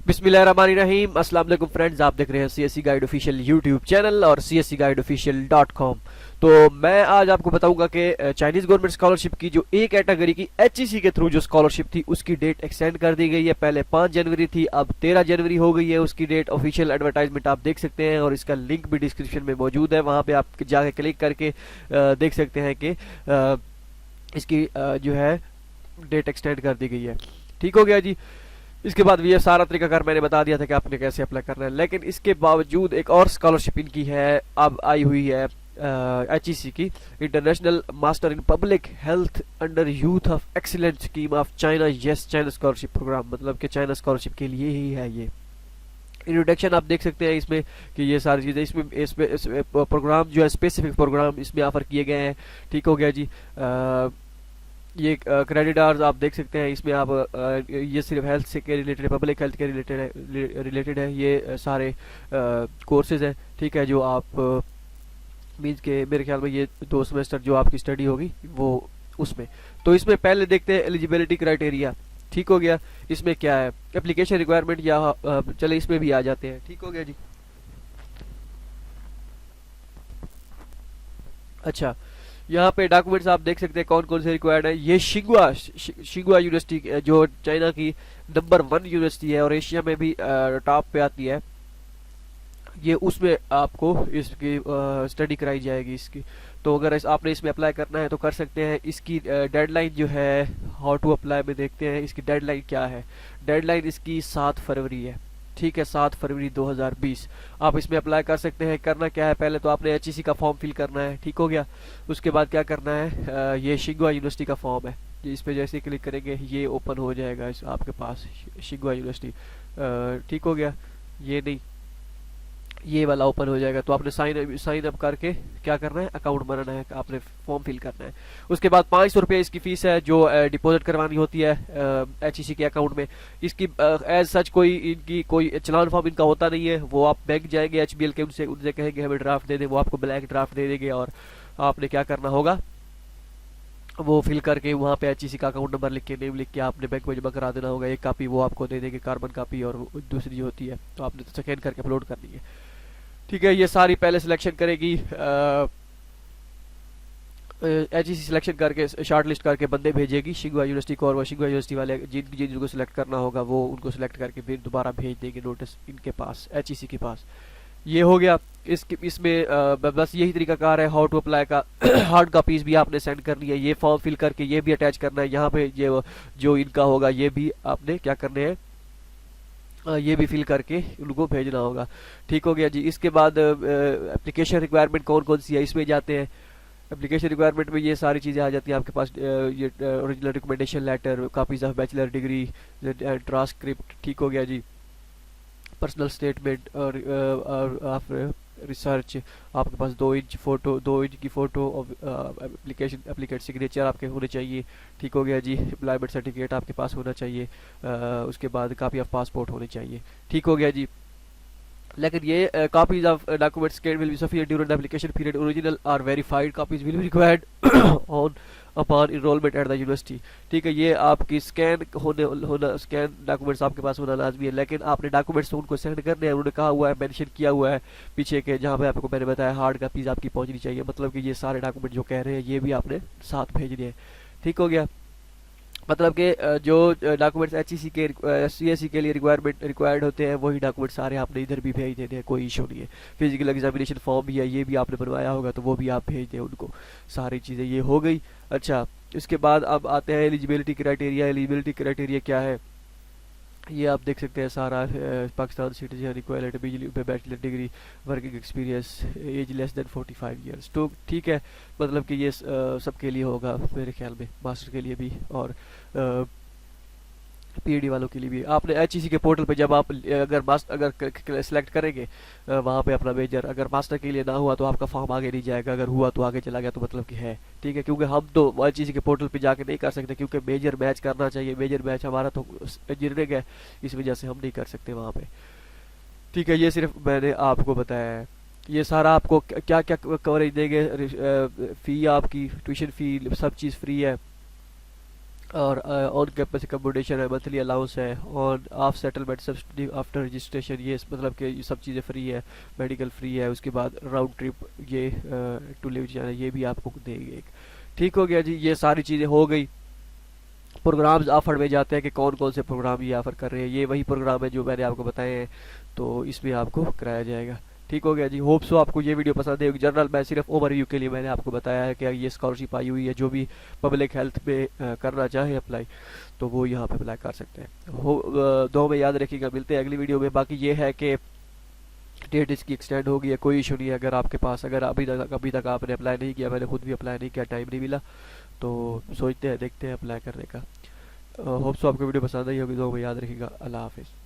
बिस्मिल्लाहिर्रहमानिर्रहीम। अस्सलाम वालेकुम फ्रेंड्स, आप देख रहे हैं CSC guide official YouTube channel और cscguideofficial.com। तो मैं आज आपको बताऊंगा कि चाइनीज़ गवर्नमेंट स्कॉलरशिप की जो ए कैटेगरी की एचईसी के थ्रू जो स्कॉलरशिप थी उसकी डेट एक्सटेंड कर दी गई है। पहले 5 जनवरी थी, अब 13 जनवरी हो गई है उसकी डेट। ऑफिशियल एडवर्टाइजमेंट आप देख सकते हैं और इसका लिंक भी डिस्क्रिप्शन में मौजूद है, वहाँ पे आप जाके क्लिक करके देख सकते हैं कि इसकी जो है डेट एक्सटेंड कर दी गई है। ठीक हो गया जी। इसके बाद ये सारा तरीकाकार मैंने बता दिया था कि आपने कैसे अप्लाई करना है, लेकिन इसके बावजूद एक और स्कॉलरशिप इनकी है, अब आई हुई है एचईसी की, international master in public health under youth of excellent scheme of China. Yes, China scholarship programme, मतलब कि चाइना स्कॉलरशिप के लिए ही है ये। इंट्रोडक्शन आप देख सकते हैं इसमें कि ये सारी चीज़ें इसमें प्रोग्राम जो है, स्पेसिफिक प्रोग्राम इसमें ऑफर किए गए हैं। ठीक हो गया जी। ये क्रेडिट आवर्स आप देख सकते हैं इसमें। आप ये सिर्फ हेल्थ से के रिलेटेड है, पब्लिक हेल्थ के रिलेटेड है ये सारे कोर्सेज हैं। ठीक है, जो आप मीन्स के मेरे ख्याल में ये 2 सेमेस्टर जो आपकी स्टडी होगी वो उसमें। तो इसमें पहले देखते हैं एलिजिबिलिटी क्राइटेरिया। ठीक हो गया। इसमें क्या है, एप्लीकेशन रिक्वायरमेंट, या चले इसमें भी आ जाते हैं। ठीक हो गया जी। अच्छा, यहाँ पे डॉक्यूमेंट्स आप देख सकते हैं कौन कौन से रिक्वायर्ड है। ये शिंगुआ यूनिवर्सिटी जो चाइना की नंबर 1 यूनिवर्सिटी है और एशिया में भी टॉप पे आती है, ये उसमें आपको इसकी स्टडी कराई जाएगी इसकी। तो अगर आपने इसमें अप्लाई करना है तो कर सकते हैं। इसकी डेडलाइन जो है, हाउ टू अप्लाई में देखते हैं इसकी डेडलाइन क्या है। डेडलाइन इसकी 7 फरवरी है। ठीक है, 7 फरवरी 2020 आप इसमें अप्लाई कर सकते हैं। करना क्या है, पहले तो आपने एचईसी का फॉर्म फिल करना है। ठीक हो गया। उसके बाद क्या करना है, ये शिंगुआ यूनिवर्सिटी का फॉर्म है, इस पे जैसे क्लिक करेंगे ये ओपन हो जाएगा आपके पास शिंगुआ यूनिवर्सिटी। ठीक हो गया। ये नहीं, ये वाला ओपन हो जाएगा। तो आपने साइन अप करके क्या करना है, अकाउंट बनाना है, आपने फॉर्म फिल करना है। उसके बाद 500 रुपये इसकी फीस है जो डिपॉजिट करवानी होती है एचईसी के अकाउंट में। इसकी एज सच कोई इनकी कोई चलान फॉर्म इनका होता नहीं है। वो आप बैंक जाएंगे एचबीएल के, उनसे कहेंगे हमें ड्राफ्ट दे दें, वो आपको ब्लैंक ड्राफ्ट दे देंगे और आपने क्या करना होगा, वो फिल करके वहाँ पे एचईसी का अकाउंट नंबर लिख के, नेम लिख के आपने बैंक में जमा करा देना होगा। एक कॉपी वो आपको दे देंगे, कार्बन कॉपी, और दूसरी होती है तो आपने तो स्कैन करके अपलोड करनी है। ठीक है, ये सारी पहले सिलेक्शन करेगी एचईसी, सिलेक्शन करके शॉर्ट लिस्ट करके बंदे भेजेगी शिंगुआ यूनिवर्सिटी को, और वो शिंगुआ यूनिवर्सिटी वाले जिनको सिलेक्ट करना होगा वो उनको सिलेक्ट करके फिर दोबारा भेज देंगे नोटिस इनके पास, एचईसी के पास। ये हो गया। इसमें बस यही तरीकाकार है हाउ टू अप्लाई का। हार्ड कॉपीज भी आपने सेंड करनी है, ये फॉर्म फिल करके ये भी अटैच करना है। यहाँ पे ये जो इनका होगा ये भी आपने क्या करने हैं, ये भी फिल करके उनको भेजना होगा। ठीक हो गया जी। इसके बाद एप्लीकेशन रिक्वायरमेंट कौन कौन सी है इसमें जाते हैं। एप्लीकेशन रिक्वायरमेंट में ये सारी चीज़ें आ जाती हैं आपके पास, ये original recommendation letter, copies of bachelor degree, transcript. ठीक हो गया जी। पर्सनल स्टेटमेंट और ऑफ रिसर्च, आपके पास 2 इंच फोटो, 2 इंच की फोटो ऑफ एप्लीकेट सिग्नेचर आपके होने चाहिए। ठीक हो गया जी। एम्प्लॉयमेंट सर्टिफिकेट आपके पास होना चाहिए। उसके बाद कॉपी ऑफ पासपोर्ट होनी चाहिए। ठीक हो गया जी। लेकिन ये copies of documents scanned will be sufficient during the application period. Original or verified copies will be required on upon enrollment at the university. ठीक है, ये आपकी स्कैन डॉक्यूमेंट्स आपके पास होना लाजमी है, लेकिन आपने डॉक्यूमेंट्स उनको सेंड करने हैं। उन्होंने कहा हुआ है, मेंशन किया हुआ है पीछे के, जहाँ पे आपको मैंने बताया हार्ड कापीज आपकी पहुंचनी चाहिए। मतलब कि ये सारे डॉक्यूमेंट जो कह रहे हैं ये भी आपने साथ भेजने हैं। ठीक हो गया। मतलब कि जो डॉक्यूमेंट्स एचईसी के सीएससी के लिए रिक्वायर्ड होते हैं वही डॉक्यूमेंट सारे आपने इधर भी भेज देने हैं, कोई इशू नहीं है। फिजिकल एग्जामिनेशन फॉर्म भी है, ये भी आपने बनवाया होगा तो वो भी आप भेज दें उनको। सारी चीज़ें ये हो गई। अच्छा, इसके बाद अब आते हैं एलिजिबिलिटी क्राइटेरिया। एलिजिबिलिटी क्राइटेरिया क्या है, ये आप देख सकते हैं सारा। पाकिस्तान सिटीजन, इक्वालिटी, बिजली पे bachelor degree, working experience, age less than 45 years. तो ठीक है, मतलब कि ये सबके लिए होगा मेरे ख्याल में, मास्टर के लिए भी और पीएचडी वालों के लिए भी। आपने एचईसी के पोर्टल पे जब आप अगर सेलेक्ट करेंगे वहाँ पे अपना मेजर, अगर मास्टर के लिए ना हुआ तो आपका फॉर्म आगे नहीं जाएगा, अगर हुआ तो आगे चला गया तो मतलब कि है। ठीक है, क्योंकि हम तो एचईसी के पोर्टल पे जाके नहीं कर सकते, क्योंकि मेजर मैच करना चाहिए। मेजर मैच हमारा तो इंजीनियरिंग है, इस वजह से हम नहीं कर सकते वहाँ पे। ठीक है, ये सिर्फ मैंने आपको बताया है। ये सारा आपको क्या क्या कवरेज देंगे, फ़ी आपकी ट्यूशन फ़ी सब चीज़ फ्री है। और ऑन कैंपस एकोमोडेशन है, मंथली अलाउंस है, on off settlement subsidy after registration, ये मतलब कि ये सब चीज़ें फ्री है, मेडिकल फ्री है, उसके बाद राउंड ट्रिप ये टू लिव जाना ये भी आपको देंगे। ठीक हो गया जी, ये सारी चीज़ें हो गई। प्रोग्राम्स ऑफर में जाते हैं कि कौन कौन से प्रोग्राम ये ऑफर कर रहे हैं, ये वही प्रोग्राम है जो मैंने आपको बताए हैं, तो इसमें आपको कराया जाएगा। ठीक हो गया जी, होप सो आपको ये वीडियो पसंद है। जनरल मैं सिर्फ ओवरव्यू के लिए मैंने आपको बताया है कि ये स्कॉलरशिप आई हुई है, जो भी पब्लिक हेल्थ में करना चाहे अप्लाई तो वो यहाँ पे अप्लाई कर सकते हैं। दो में याद रखिएगा, मिलते हैं अगली वीडियो में। बाकी ये है कि डेट इसकी एक्सटेंड हो गई है, कोई इशू नहीं है। अगर आपके पास अगर अभी तक आपने अप्लाई नहीं किया, मैंने खुद भी अप्लाई नहीं किया, टाइम नहीं मिला, तो सोचते हैं देखते हैं अप्लाई करने का। होप सो आपको वीडियो पसंद आई होगी। दो में याद रखिएगा। अल्लाह हाफिज़।